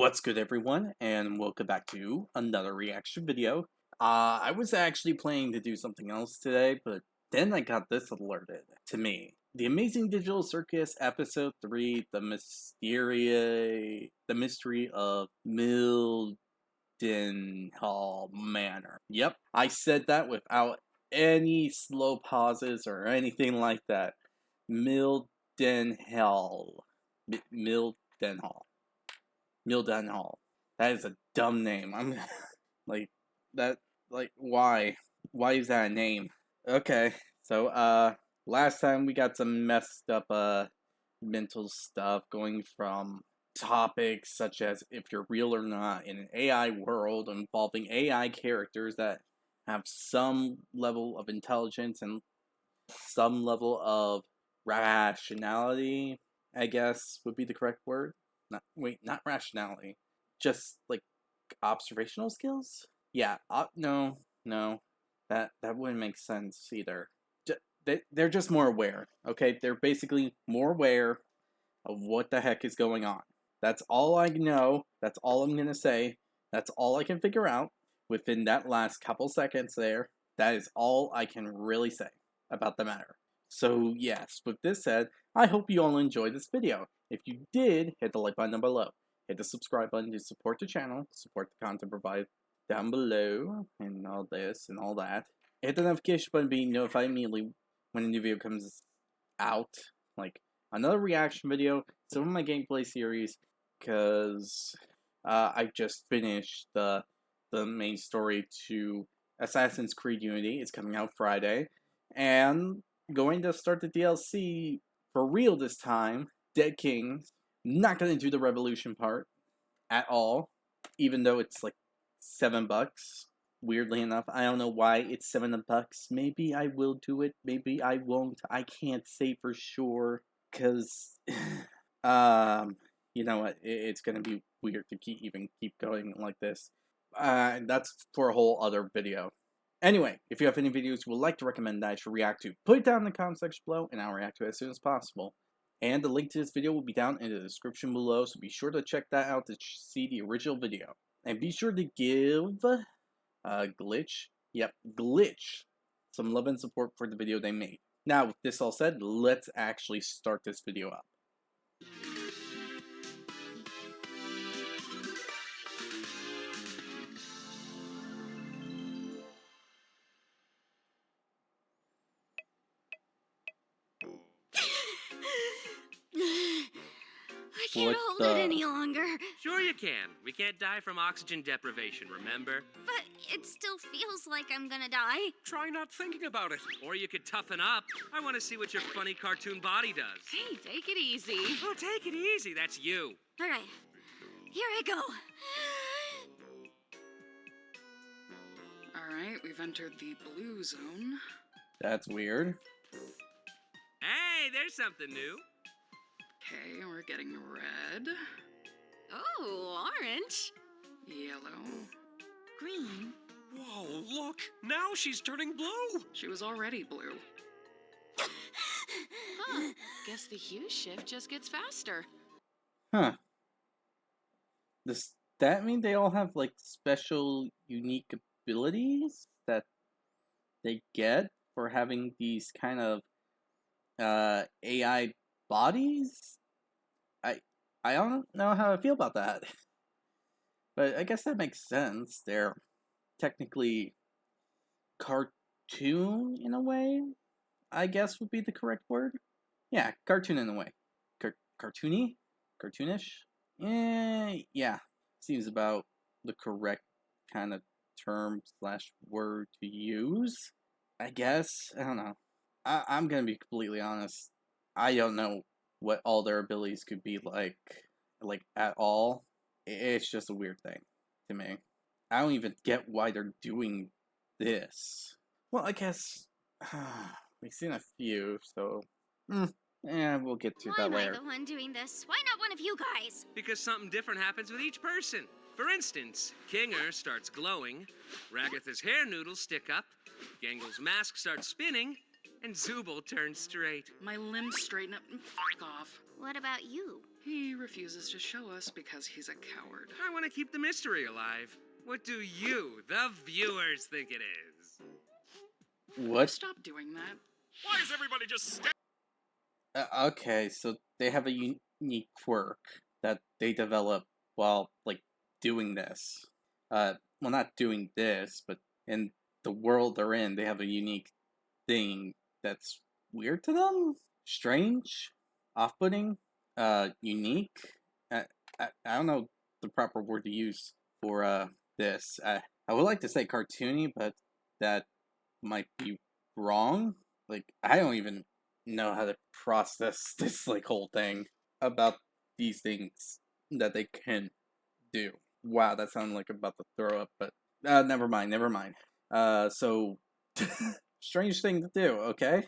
What's good, everyone, and welcome back to another reaction video. I was actually planning to do something else today, but then I got this alerted to me. The Amazing Digital Circus Episode 3, The Mystery of Mildenhall Manor. Yep, I said that without any slow pauses or anything like that. Mildenhall. Mildenhall. Mildenhall. That is a dumb name. I'm like that. Like, why? Why is that a name? Okay, so last time we got some messed up mental stuff going from topics such as if you're real or not in an AI world involving AI characters that have some level of intelligence and some level of rationality, I guess would be the correct word. Not rationality. Just like observational skills? Yeah, no, that wouldn't make sense either. They're just more aware, okay? They're basically more aware of what the heck is going on. That's all I know. That's all I'm gonna say. That's all I can figure out within that last couple seconds there. That is all I can really say about the matter. So yes, with this said, I hope you all enjoyed this video. If you did, hit the like button down below. Hit the subscribe button to support the channel, support the content provided down below, and all this and all that. Hit the notification button to be notified immediately when a new video comes out. Like another reaction video, some of my gameplay series, because I just finished the main story to Assassin's Creed Unity. It's coming out Friday. And going to start the DLC for real this time. Dead Kings. Not gonna do the Revolution part at all, even though it's like $7. Weirdly enough, I don't know why it's $7. Maybe I will do it. Maybe I won't. I can't say for sure, cause you know what? It's gonna be weird to keep going like this. That's for a whole other video. Anyway, if you have any videos you would like to recommend that I should react to, put it down in the comment section below, and I'll react to it as soon as possible. And the link to this video will be down in the description below, so be sure to check that out to see the original video. And be sure to give Glitch, some love and support for the video they made. Now, with this all said, let's actually start this video up. I can't hold it any longer. Sure you can. We can't die from oxygen deprivation, remember? But it still feels like I'm gonna die. Try not thinking about it. Or you could toughen up. I want to see what your funny cartoon body does. Hey, take it easy. Oh, take it easy. That's you. All right, here I go. All right, we've entered the blue zone. That's weird. Hey, there's something new. Okay, we're getting red, Oh, orange. yellow. Green. Whoa, look. Now she's turning blue. She was already blue. Huh. Guess the hue shift just gets faster. Huh. Does that mean they all have, like, special, unique abilities that they get for having these kind of, AI bodies? I don't know how I feel about that. But I guess that makes sense. They're technically cartoon in a way, I guess would be the correct word. Yeah, cartoon in a way. Cartoony? Cartoonish? Yeah. Seems about the correct kind of term / word to use, I guess. I don't know. I'm gonna be completely honest. I don't know what all their abilities could be like at all. It's just a weird thing to me. I don't even get why they're doing this. Well, I guess we've seen a few, so yeah, we'll get to Why that am I later. the one doing this? Why not one of you guys? Because something different happens with each person. For instance, Kinger starts glowing, Ragatha's hair noodles stick up, Gangle's mask starts spinning, And Zubul turned straight. My limbs straighten up. Fuck off. What about you? He refuses to show us because he's a coward. I want to keep the mystery alive. What do you, the viewers, think it is? What? Stop doing that. Why is everybody just Okay, so they have a unique quirk that they develop while, like, doing this. Well, not doing this, but in the world they're in, they have a unique thing that's weird to them? Strange? Off-putting? Unique? I don't know the proper word to use for, this. I would like to say cartoony, but that might be wrong. Like, I don't even know how to process this, like, whole thing about these things that they can do. Wow, that sounded like I'm about to throw up, but, never mind. So, strange thing to do, okay?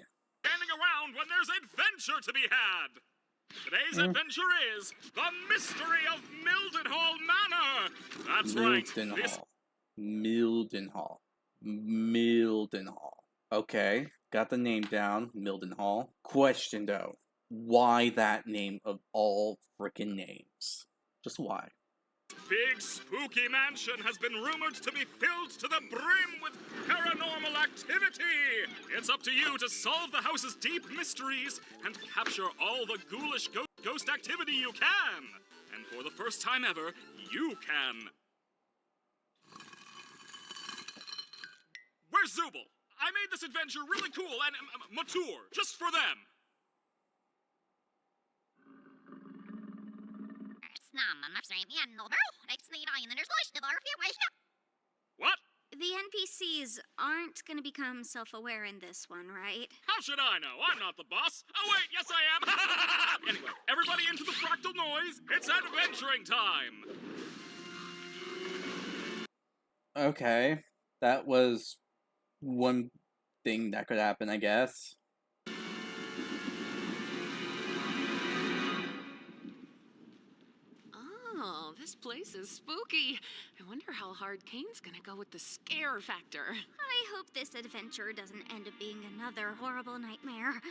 standing around when there's adventure to be had? Today's adventure is the mystery of Mildenhall Manor. That's right. This Mildenhall. Okay, got the name down, Mildenhall. Question though, why that name of all frickin' names? Just why? big spooky mansion has been rumored to be filled to the brim with paranormal activity. It's up to you to solve the house's deep mysteries and capture all the ghoulish ghost activity you can. And for the first time ever, you can. Where's Zubul? I made this adventure really cool and mature, just for them. What? The NPCs aren't gonna become self-aware in this one, right? How should I know? I'm not the boss. Oh wait, yes I am. Anyway, everybody into the fractal noise. It's adventuring time. Okay, that was one thing that could happen, I guess. Oh, this place is spooky. I wonder how hard Kane's gonna go with the scare factor. I hope this adventure doesn't end up being another horrible nightmare.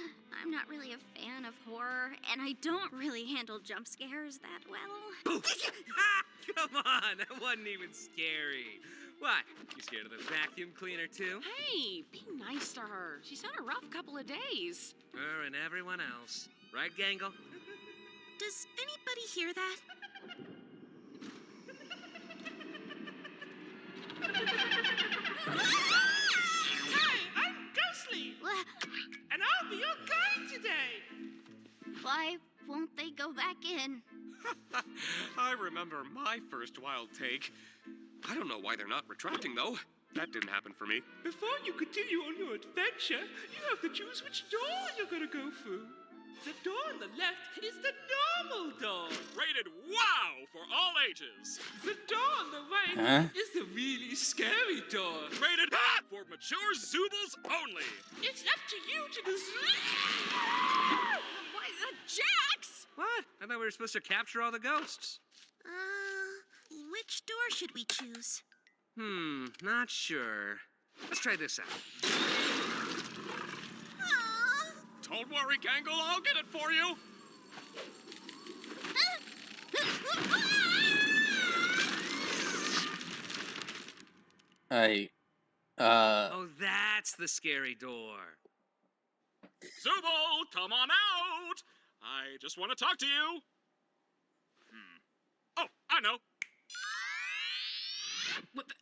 I'm not really a fan of horror, and I don't really handle jump scares that well. Come on, that wasn't even scary. What? You scared of the vacuum cleaner too? Hey, be nice to her. She's had a rough couple of days. Her and everyone else. Right, Gangle? Does anybody hear that? Hi, I'm Ghostly, and I'll be your guide today. Why won't they go back in? I remember my first wild take. I don't know why they're not retracting, though. That didn't happen for me. Before you continue on your adventure, you have to choose which door you're gonna go through. The door on the left is the normal door. Rated wow for all ages. The door on the right Huh? is the really scary door. Rated for mature Zubuls only. It's up to you to decide. Why, Jax! What? I thought we were supposed to capture all the ghosts. Which door should we choose? Not sure. Let's try this out. Don't worry, Gangle, I'll get it for you. Oh, that's the scary door. Zubul, come on out. I just want to talk to you. Oh, I know. What the,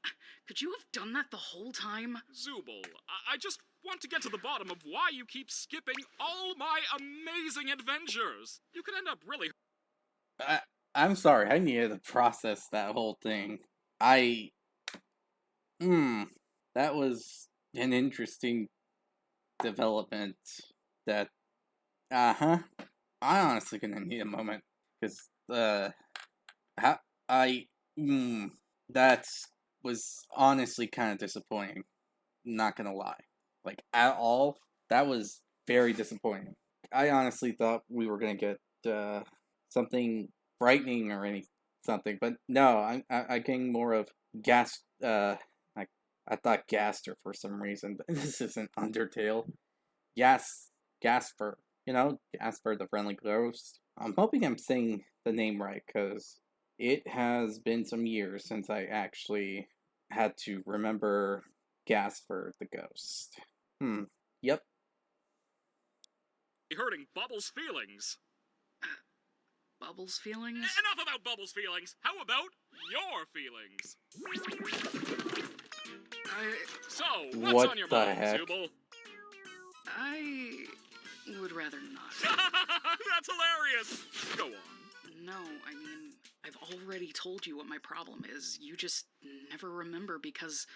could you have done that the whole time? Zubul, I just want to get to the bottom of why you keep skipping all my amazing adventures. You could end up really... I'm sorry, I needed to process that whole thing. That was an interesting development that, I honestly gonna need a moment, because, that was honestly kind of disappointing, not gonna lie. Like, at all, that was very disappointing. I honestly thought we were gonna get, something frightening or something, but no, I getting more of I thought Gaster for some reason, but this isn't Undertale. Gasper. You know, Gasper the Friendly Ghost. I'm hoping I'm saying the name right, because it has been some years since I actually had to remember Gasper the Ghost. Yep. Hurting Bubbles' feelings. Bubbles' feelings? Enough about Bubbles' feelings. How about your feelings? So, what's What on your the mind, heck? Zubul? I would rather not. That's hilarious. Go on. No, I mean, I've already told you what my problem is. You just never remember because...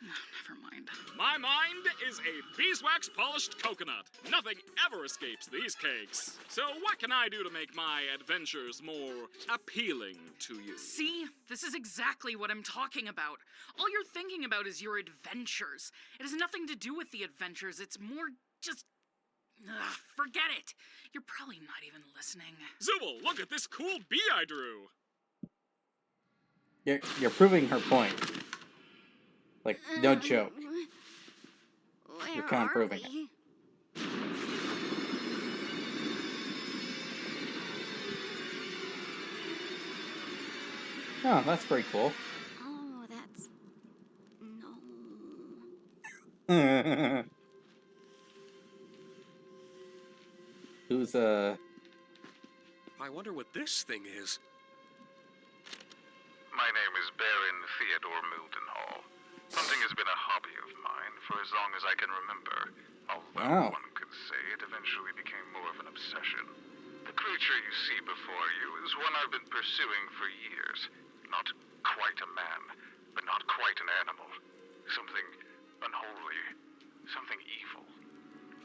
Never mind. My mind is a beeswax polished coconut. Nothing ever escapes these cakes. So what can I do to make my adventures more appealing to you? See? This is exactly what I'm talking about. All you're thinking about is your adventures. It has nothing to do with the adventures. It's more just... forget it. You're probably not even listening. Zubul, look at this cool bee I drew. You're proving her point. Like, no joke. Where You're kind of are proving we? Oh, that's pretty cool. Oh, that's... no. Who's, I wonder what this thing is. My name is Baron Theodore Mildenhall. Hunting has been a hobby of mine for as long as I can remember, although Wow. one could say it eventually became more of an obsession. The creature you see before you is one I've been pursuing for years. Not quite a man, but not quite an animal. Something unholy, something evil.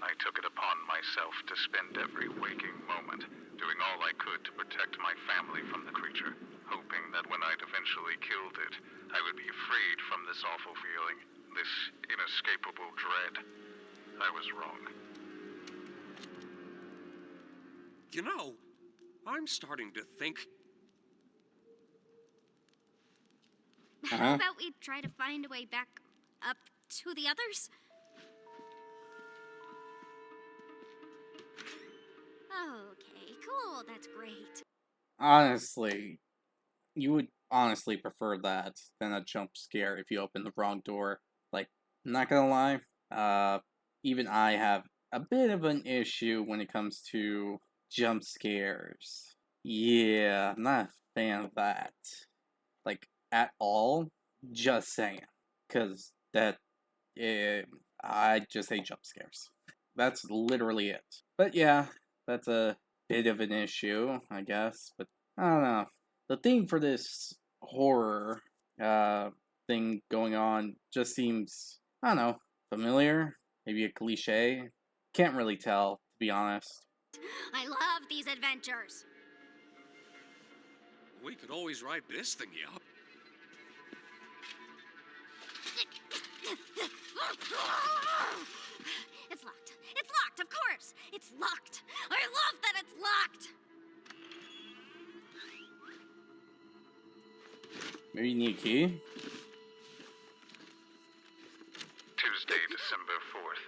I took it upon myself to spend every waking moment doing all I could to protect my family from the creature, hoping that when I'd eventually killed it, I would be freed from this awful feeling, this inescapable dread. I was wrong. You know, I'm starting to think. How about we try to find a way back up to the others? Okay, cool, that's great. honestly, you would honestly prefer that than a jump scare if you open the wrong door. Like, not gonna lie, even I have a bit of an issue when it comes to jump scares. Yeah, I'm not a fan of that. Like, at all. Just saying. Because I just hate jump scares. That's literally it. But yeah, that's a bit of an issue, I guess. But I don't know. The theme for this horror thing going on just seems, I don't know, familiar. Maybe a cliche. Can't really tell, to be honest. I love these adventures. We could always ride this thingy up. It's locked. It's locked, of course. It's locked. I love that it's locked. Maybe you need a key? Tuesday, December 4th.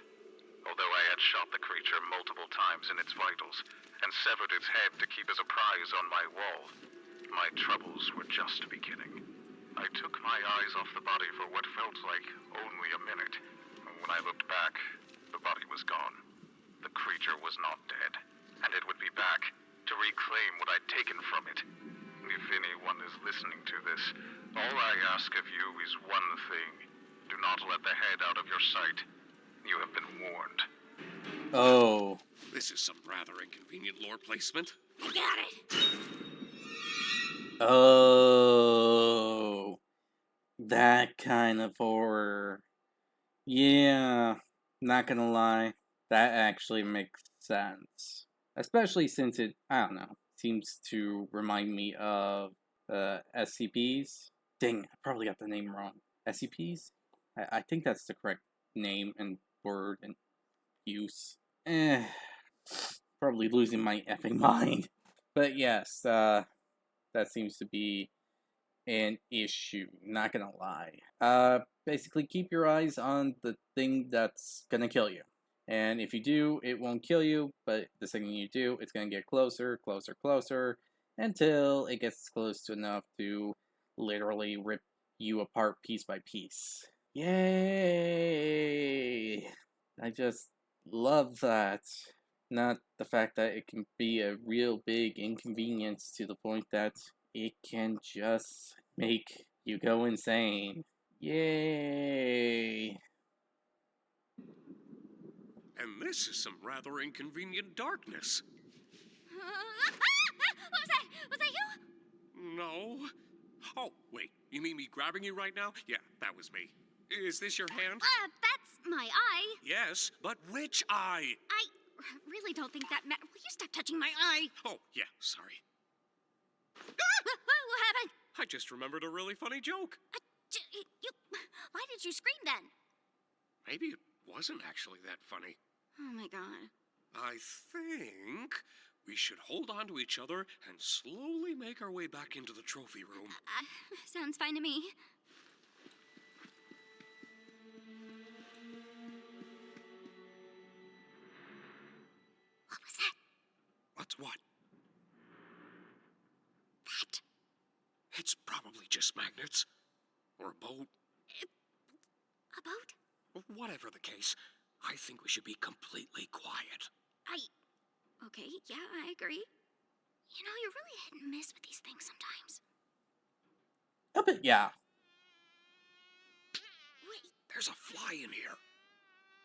Although I had shot the creature multiple times in its vitals and severed its head to keep as a prize on my wall, my troubles were just beginning. I took my eyes off the body for what felt like only a minute. When I looked back, the body was gone. The creature was not dead, and it would be back to reclaim what I'd taken from it. If anyone is listening to this, all I ask of you is one thing. Do not let the head out of your sight. You have been warned. Oh. This is some rather inconvenient lore placement. I got it. Oh. That kind of horror. Yeah, not gonna lie. That actually makes sense. Especially since it, I don't know, seems to remind me of SCPs. Dang, I probably got the name wrong. SCPs? I think that's the correct name and word and use. Probably losing my effing mind. But yes, that seems to be an issue, not gonna lie. Basically keep your eyes on the thing that's gonna kill you. And if you do, it won't kill you, but the second you do, it's going to get closer, closer, closer, until it gets close to enough to literally rip you apart piece by piece. Yay! I just love that. Not the fact that it can be a real big inconvenience to the point that it can just make you go insane. Yay! And this is some rather inconvenient darkness. What was that? Was that you? No. Oh, wait. You mean me grabbing you right now? Yeah, that was me. Is this your hand? That's my eye. Yes, but which eye? I really don't think that Will you stop touching my eye? Oh, yeah, sorry. What happened? I just remembered a really funny joke. Why did you scream then? Maybe it wasn't actually that funny. Oh my god. I think we should hold on to each other and slowly make our way back into the trophy room. Sounds fine to me. What was that? What's what? That? It's probably just magnets. Or a boat. A boat? Whatever the case, I think we should be completely quiet. Okay, yeah, I agree. You know, you're really hit and miss with these things sometimes. A bit, yeah. Wait, There's a fly in here.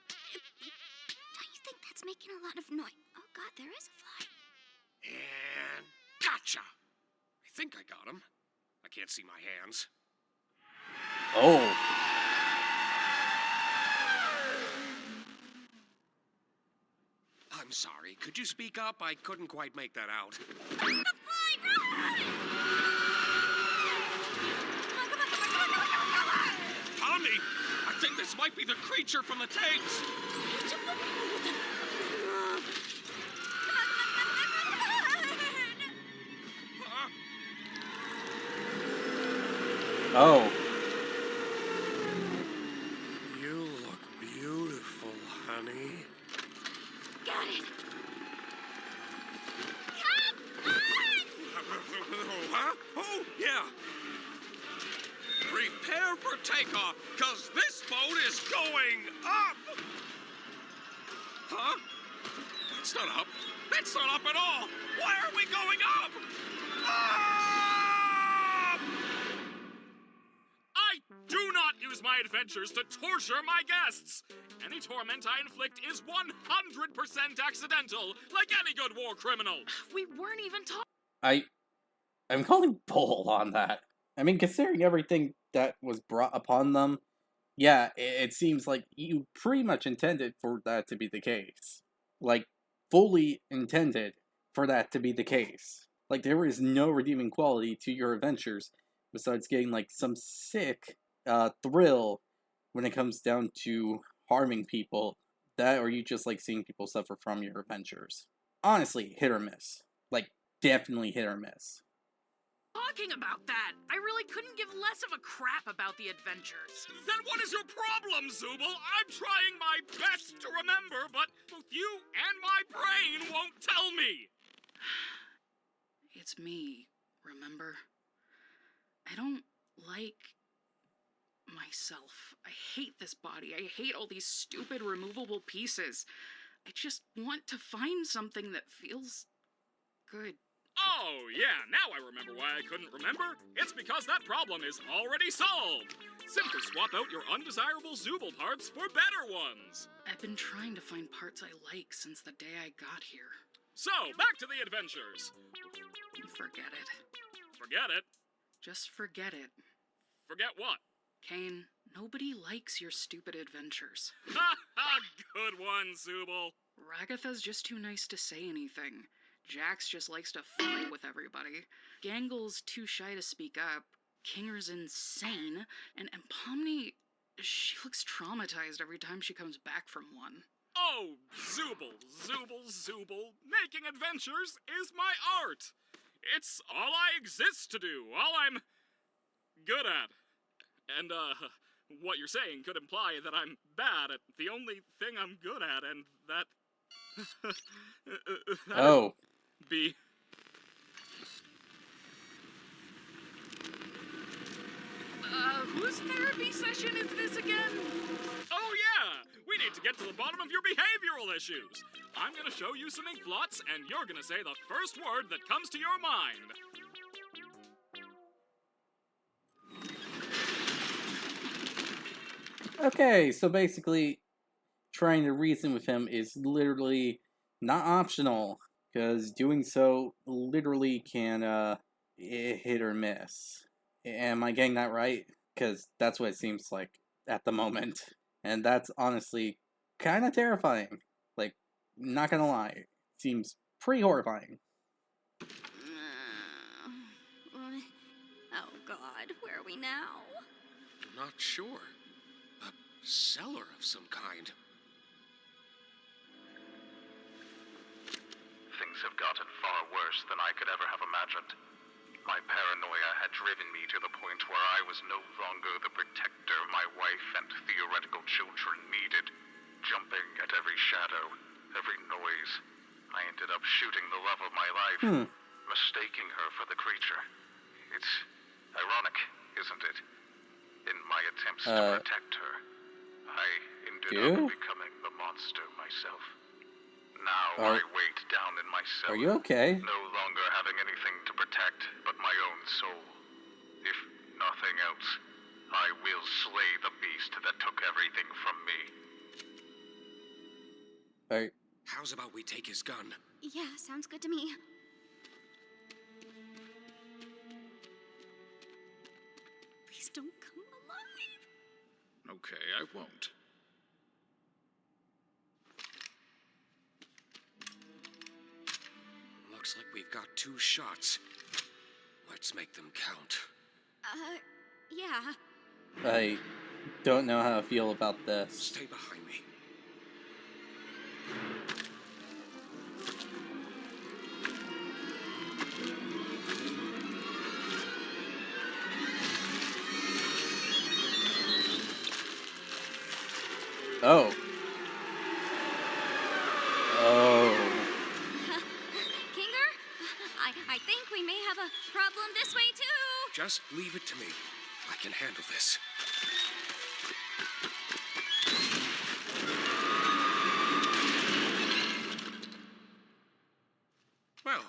don't you think that's making a lot of noise? Oh god, there is a fly. And gotcha! I think I got him. I can't see my hands. Oh. I'm sorry. Could you speak up? I couldn't quite make that out. The fly! Run! Come on! Tommy! I think this might be the creature from the tapes! Huh? Oh. You look beautiful, honey. Got it. Huh? Oh, yeah. Prepare for takeoff, because this boat is going up! Huh? That's not up. That's not up at all! Why are we going up? Up! I do not use my adventures to torture my guests. Any torment I inflict is 100% accidental, like any good war criminal. We weren't even talking. I'm calling bull on that. I mean, considering everything that was brought upon them, yeah, it seems like you pretty much intended for that to be the case. Like, fully intended for that to be the case. Like, there is no redeeming quality to your adventures besides getting, like, some sick thrill when it comes down to harming people. That, or you just like seeing people suffer from your adventures. Honestly, hit or miss. Like, definitely hit or miss. Talking about that. I really couldn't give less of a crap about the adventures. Then what is your problem, Zubul? I'm trying my best to remember, but both you and my brain won't tell me. It's me, remember? I don't like myself. I hate this body. I hate all these stupid removable pieces. I just want to find something that feels good. Oh, yeah, now I remember why I couldn't remember. It's because that problem is already solved. Simply swap out your undesirable Zubul parts for better ones. I've been trying to find parts I like since the day I got here. So, back to the adventures. Forget it. Forget it. Just forget it. Forget what? Kane, nobody likes your stupid adventures. Ha ha, good one, Zubul. Ragatha's just too nice to say anything. Jax just likes to fight with everybody. Gangle's too shy to speak up. Kinger's insane. And Pomni, she looks traumatized every time she comes back from one. Oh, Zubul, Zubul, Zubul. Making adventures is my art. It's all I exist to do, all I'm good at. And, what you're saying could imply that I'm bad at the only thing I'm good at, and that... that'd Oh. be... Whose therapy session is this again? Oh yeah! We need to get to the bottom of your behavioral issues! I'm gonna show you some ink blots, and you're gonna say the first word that comes to your mind. Okay, so basically, trying to reason with him is literally not optional, because doing so literally can, hit or miss. Am I getting that right? Because that's what it seems like at the moment. And that's honestly kind of terrifying. Like, not gonna lie. Seems pretty horrifying. Oh God, where are we now? I'm not sure. A cellar of some kind. Things have gotten far worse than I could ever have imagined. My paranoia had driven me to the point where I was no longer the protector my wife and theoretical children needed. Jumping at every shadow, every noise, I ended up shooting the love of my life, mistaking her for the creature. It's ironic, isn't it? In my attempts to protect her, I ended up becoming the monster myself. Now I wait down in my cellar. Are you okay? No longer having anything to protect but my own soul. If nothing else, I will slay the beast that took everything from me. Alright. How's about we take his gun? Yeah, sounds good to me. Please don't come alive. Okay, I won't. Looks like we've got 2 shots. Let's make them count. Yeah. I don't know how I feel about this. Stay behind me. Oh. Oh. Kinger? I think we may have a problem this way too. Just leave it to me. I can handle this. Well,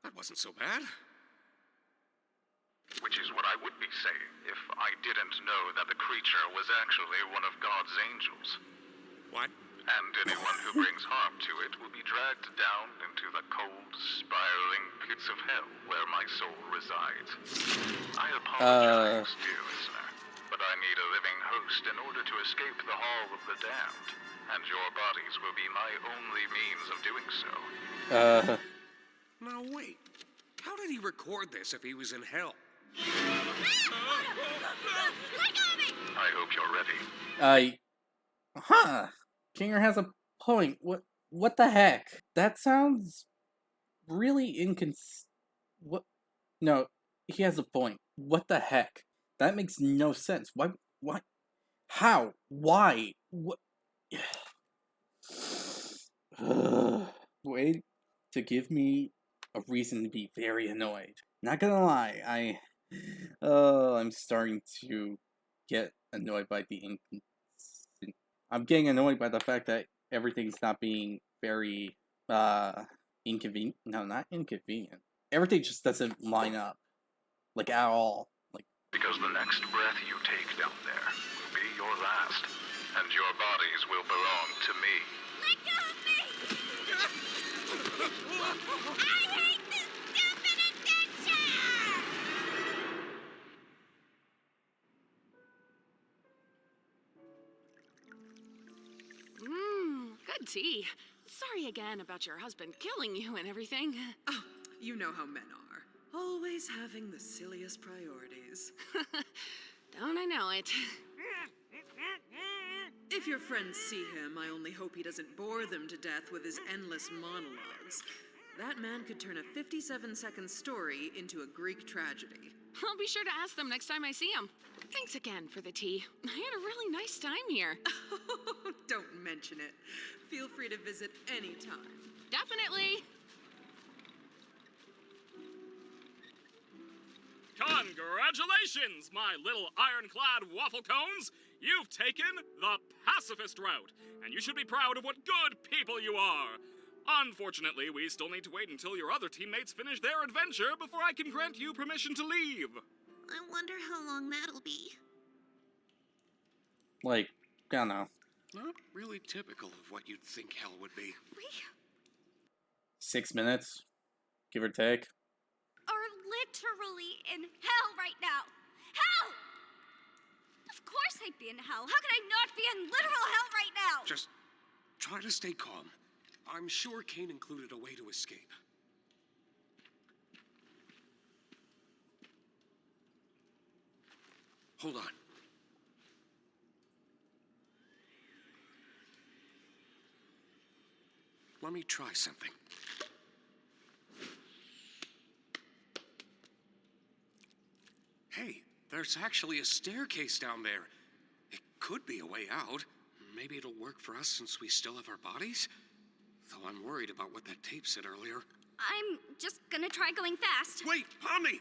that wasn't so bad. Which is what I would be saying if I didn't know that the creature was actually one of God's angels. What? And anyone who brings harm to it will be dragged down into the cold, spiraling pits of hell where my soul resides. I apologize, dear listener, but I need a living host in order to escape the Hall of the Damned, and your bodies will be my only means of doing so. Now wait. How did he record this if he was in hell? I hope you're ready. Kinger has a point. What the heck? That sounds really what? No, he has a point. What the heck? That makes no sense. Why? How? Why? What? Way to give me a reason to be very annoyed. Not gonna lie, I'm starting to get annoyed by I'm getting annoyed by the fact that everything's not being very, inconvenient. No, not inconvenient. Everything just doesn't line up. Like, at all. Like, because the next breath you take down there will be your last, and your bodies will belong to me. Let go of me! I hate this stupid adventure! Good tea. Sorry again about your husband killing you and everything. Oh, you know how men are. Always having the silliest priorities. Don't I know it? If your friends see him, I only hope he doesn't bore them to death with his endless monologues. That man could turn a 57-second story into a Greek tragedy. I'll be sure to ask them next time I see them. Thanks again for the tea. I had a really nice time here. Don't mention it. Feel free to visit anytime. Definitely. Congratulations, my little ironclad waffle cones! You've taken the pacifist route, and you should be proud of what good people you are. Unfortunately, we still need to wait until your other teammates finish their adventure before I can grant you permission to leave. I wonder how long that'll be. Like, I don't know, Not really typical of what you'd think hell would be. We 6 minutes, give or take. are literally in hell right now. Hell! Of course I'd be in hell. How could I not be in literal hell right now? Just try to stay calm. I'm sure Kane included a way to escape. Hold on. Let me try something. Hey, there's actually a staircase down there. It could be a way out. Maybe it'll work for us since we still have our bodies? Though I'm worried about what that tape said earlier. I'm just gonna try going fast. Wait, Pomni!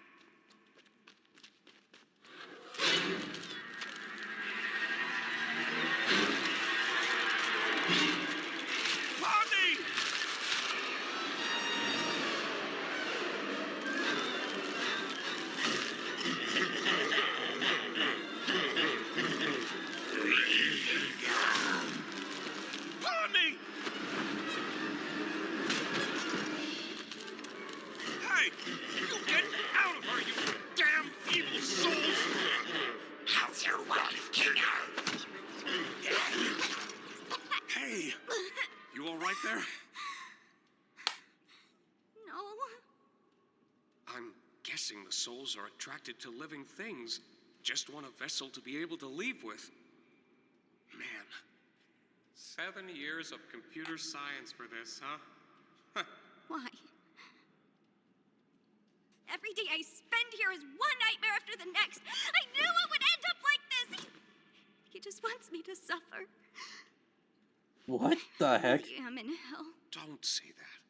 Pomni! Pomni! Hey! Get out of her, you damn evil souls! How's your wife, Kinger? Hey! You all right there? No. I'm guessing the souls are attracted to living things. Just want a vessel to be able to leave with. Man. 7 years of computer science for this, huh? Why? Every day I spend here is one nightmare after the next. I knew it would end up like this. He just wants me to suffer. What the heck? I am in hell. Don't say that.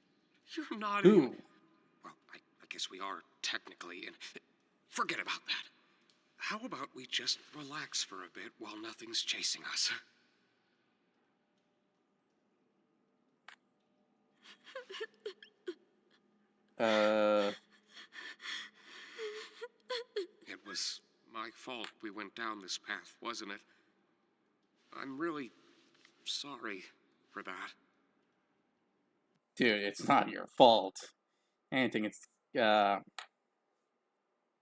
You're not Who? in... Well, I guess we are technically in... Forget about that. How about we just relax for a bit while nothing's chasing us? It was my fault we went down this path, wasn't it? I'm really sorry for that. Dude, it's not your fault. Anything, it's,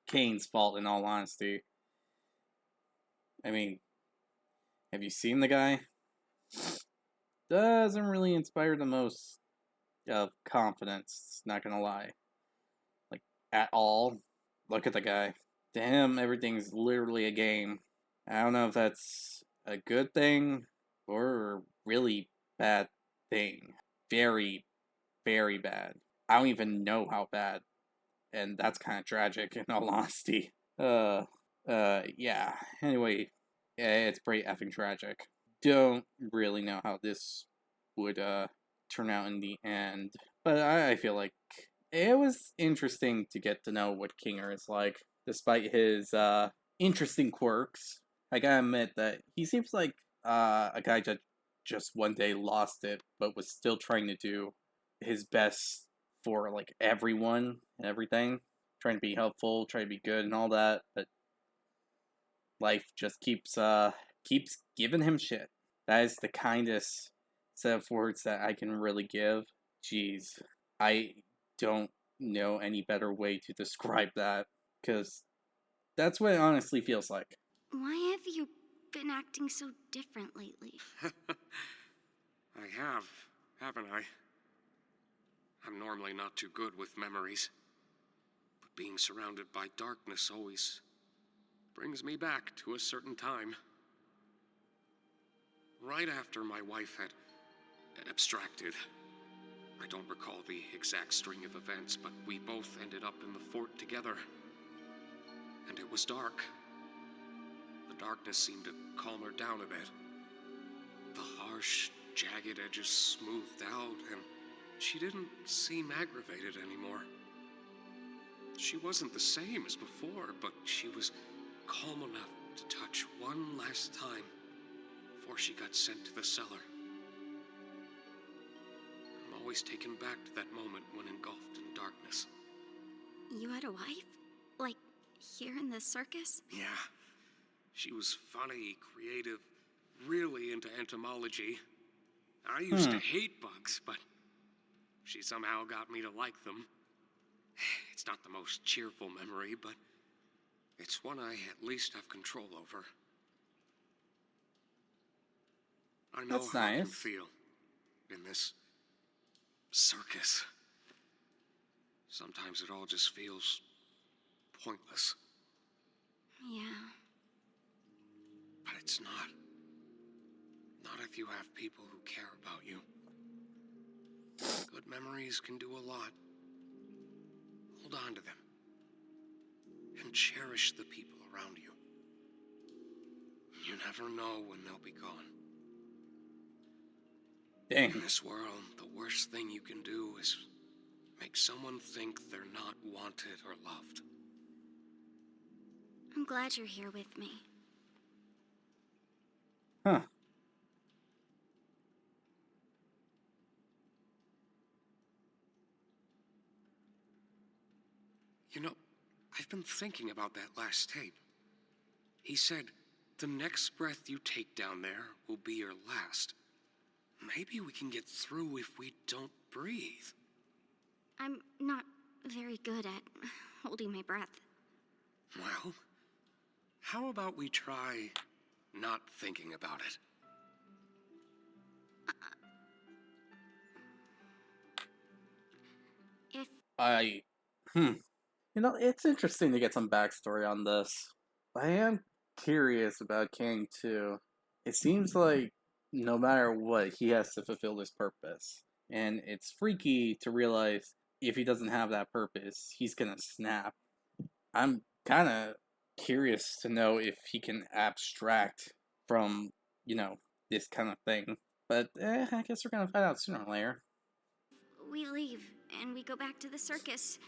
Kane's fault, in all honesty. I mean, have you seen the guy? Doesn't really inspire the most of confidence, not gonna lie. Like, at all. Look at the guy. To him, everything's literally a game. I don't know if that's a good thing or a really bad thing. Very, very bad. I don't even know how bad. And that's kind of tragic, in all honesty. Yeah. Anyway, it's pretty effing tragic. Don't really know how this would, turn out in the end. But I feel like it was interesting to get to know what Kinger is like, despite his, interesting quirks. I gotta admit that he seems like, a guy that just one day lost it, but was still trying to do his best for, like, everyone and everything. Trying to be helpful, trying to be good and all that, but life just keeps giving him shit. That is the kindest set of words that I can really give. Jeez. I don't know any better way to describe that, because that's what it honestly feels like. Why have you been acting so different lately? I have, haven't I? I'm normally not too good with memories. But being surrounded by darkness always brings me back to a certain time. Right after my wife had abstracted, I don't recall the exact string of events, but we both ended up in the fort together. And it was dark. The darkness seemed to calm her down a bit. The harsh, jagged edges smoothed out, and she didn't seem aggravated anymore. She wasn't the same as before, but she was calm enough to touch one last time before she got sent to the cellar. I'm always taken back to that moment when engulfed in darkness. You had a wife? Like, here in the circus? Yeah. She was funny, creative, really into entomology. I used to hate bugs, but she somehow got me to like them. It's not the most cheerful memory, but it's one I at least have control over. I know That's how it can nice. feel in this circus. Sometimes it all just feels pointless, Yeah. but it's not. Not if you have people who care about you. Good memories can do a lot. Hold on to them. And cherish the people around you. You never know when they'll be gone. Dang. In this world, the worst thing you can do is make someone think they're not wanted or loved. I'm glad you're here with me. Huh. You know, I've been thinking about that last tape. He said, the next breath you take down there will be your last. Maybe we can get through if we don't breathe. I'm not very good at holding my breath. Well, how about we try not thinking about it? If You know, it's interesting to get some backstory on this. I am curious about King too. It seems like no matter what, he has to fulfill this purpose. And it's freaky to realize if he doesn't have that purpose, he's gonna snap. I'm kind of curious to know if he can abstract from, this kind of thing. But I guess we're gonna find out sooner or later. we leave and we go back to the circus,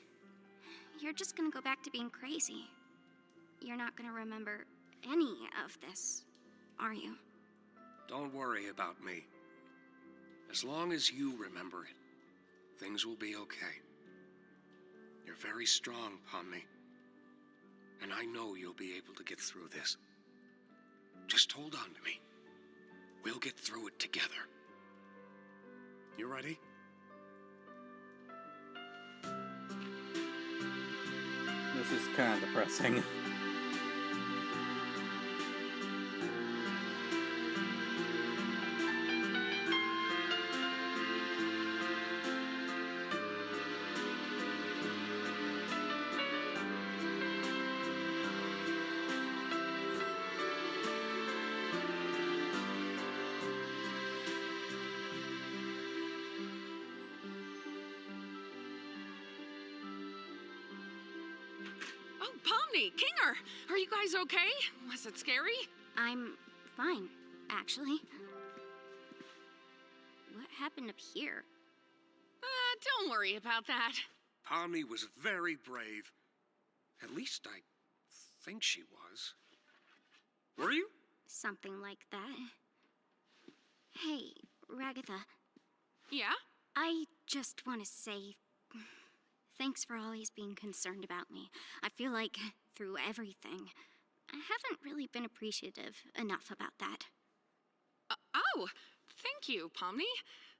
you're just gonna go back to being crazy. You're not gonna remember any of this, are you? Don't worry about me. As long as you remember it, things will be okay. You're very strong, Pomni. And I know you'll be able to get through this. Just hold on to me. We'll get through it together. You ready? This is kind of depressing. Oh, Pomni, Kinger, are you guys okay? Was it scary? I'm fine, actually. What happened up here? Don't worry about that. Pomni was very brave. At least I think she was. Were you? Something like that. Hey, Ragatha, Yeah? I just want to say thanks for always being concerned about me. I feel like through everything, I haven't really been appreciative enough about that. Oh, thank you, Pomni.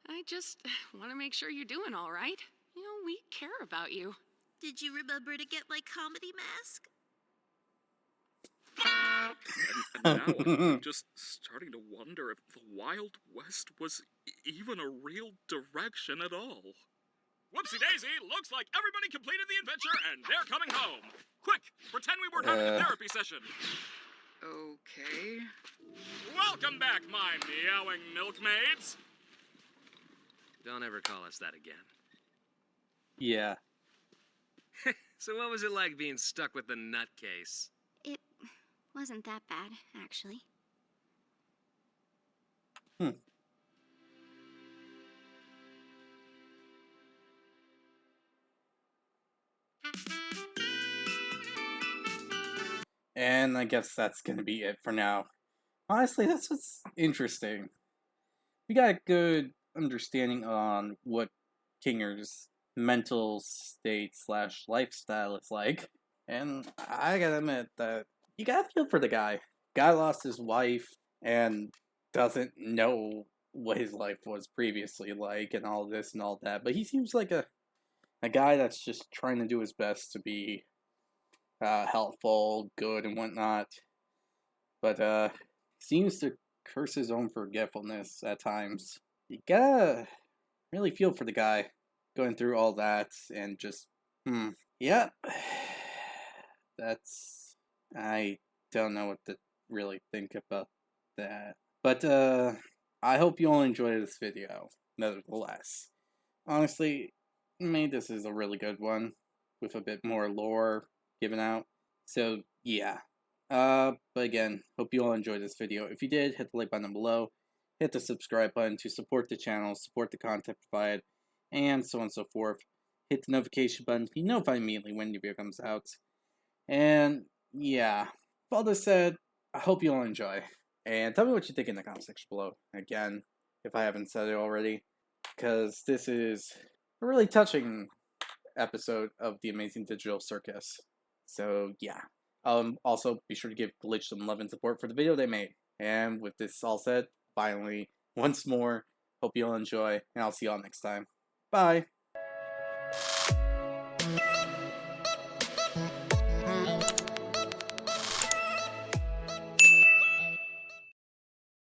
I just want to make sure you're doing all right. You know, we care about you. Did you remember to get my comedy mask? And now I'm just starting to wonder if the Wild West was even a real direction at all. Whoopsie daisy, looks like everybody completed the adventure and they're coming home. Quick, pretend we weren't having a therapy session. Okay. Welcome back, my meowing milkmaids. Don't ever call us that again. Yeah. So what was it like being stuck with the nutcase? It wasn't that bad, actually. And I guess that's gonna be it for now. Honestly, that's what's interesting. We got a good understanding on what Kinger's mental state slash lifestyle is like. And I gotta admit that you gotta feel for the guy. Guy lost his wife and doesn't know what his life was previously like and all this and all that. But he seems like a guy that's just trying to do his best to be helpful, good, and whatnot. But seems to curse his own forgetfulness at times. You gotta really feel for the guy going through all that and just, yeah. That's, I don't know what to really think about that. But I hope you all enjoyed this video, nevertheless. Honestly, maybe this is a really good one with a bit more lore given out. So yeah. But again, hope you all enjoyed this video. If you did, hit the like button below, hit the subscribe button to support the channel, support the content provided, and so on and so forth. Hit the notification button to be notified immediately when new video comes out. And yeah, with all this said, I hope you all enjoy. And tell me what you think in the comment section below. Again, if I haven't said it already, because this is a really touching episode of the Amazing Digital Circus. So yeah. Also, be sure to give Glitch some love and support for the video they made. And with this all said, finally, once more, hope you all enjoy, and I'll see you all next time. Bye!